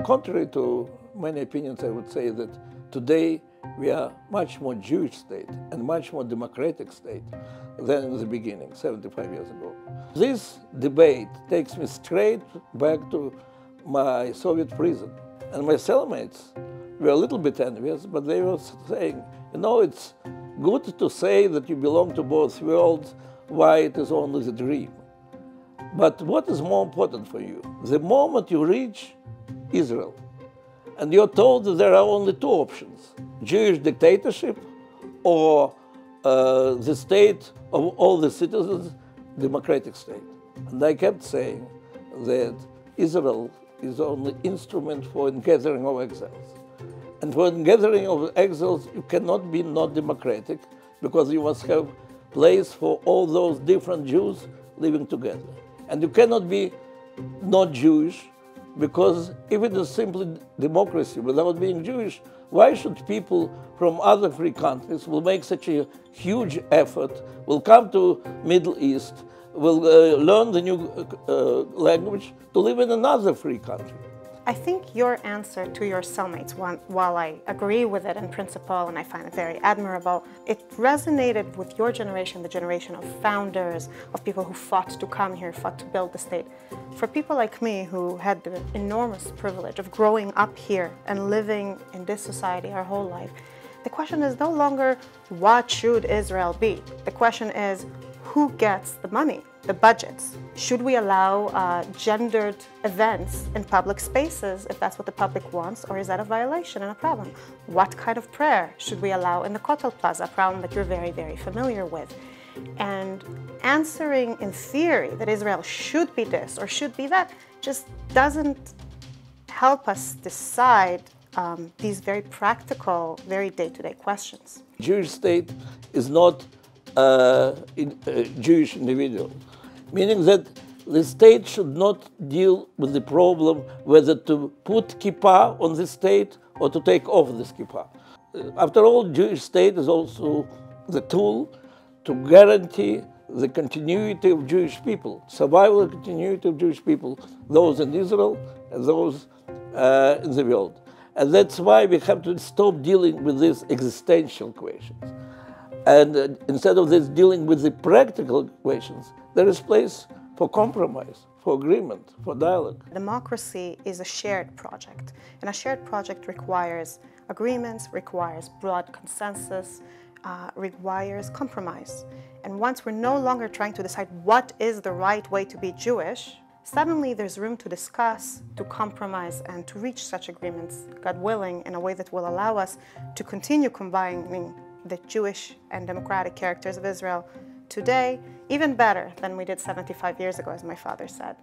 Contrary to many opinions, I would say that today we are much more Jewish state and much more democratic state than in the beginning, 75 years ago. This debate takes me straight back to my Soviet prison. And my cellmates were a little bit envious, but they were saying, you know, it's good to say that you belong to both worlds, why it is only the dream. But what is more important for you? The moment you reach Israel, and you're told that there are only two options, Jewish dictatorship or the state of all the citizens, democratic state. And I kept saying that Israel is only instrument for the gathering of exiles. And for the gathering of exiles, you cannot be not democratic because you must have place for all those different Jews living together. And you cannot be not Jewish because if it is simply democracy without being Jewish, why should people from other free countries will make such a huge effort, will come to Middle East, will learn the new language to live in another free country? I think your answer to your cellmates, while I agree with it in principle and I find it very admirable, it resonated with your generation, the generation of founders, of people who fought to come here, fought to build the state. For people like me who had the enormous privilege of growing up here and living in this society our whole life, the question is no longer what should Israel be? The question is who gets the money, the budgets? Should we allow gendered events in public spaces if that's what the public wants, or is that a violation and a problem? What kind of prayer should we allow in the Kotel Plaza, a problem that you're very, very familiar with? And answering in theory that Israel should be this or should be that just doesn't help us decide these very practical, very day-to-day questions. Jewish state is not Jewish individual, meaning that the state should not deal with the problem whether to put kippah on the state or to take off this kippah. After all, Jewish state is also the tool to guarantee the continuity of Jewish people, survival and continuity of Jewish people, those in Israel and those in the world. And that's why we have to stop dealing with these existential questions. And instead of this dealing with the practical questions, there is place for compromise, for agreement, for dialogue. Democracy is a shared project, and a shared project requires agreements, requires broad consensus, requires compromise. And once we're no longer trying to decide what is the right way to be Jewish, suddenly there's room to discuss, to compromise, and to reach such agreements, God willing, in a way that will allow us to continue combining the Jewish and democratic characters of Israel today, even better than we did 75 years ago, as my father said.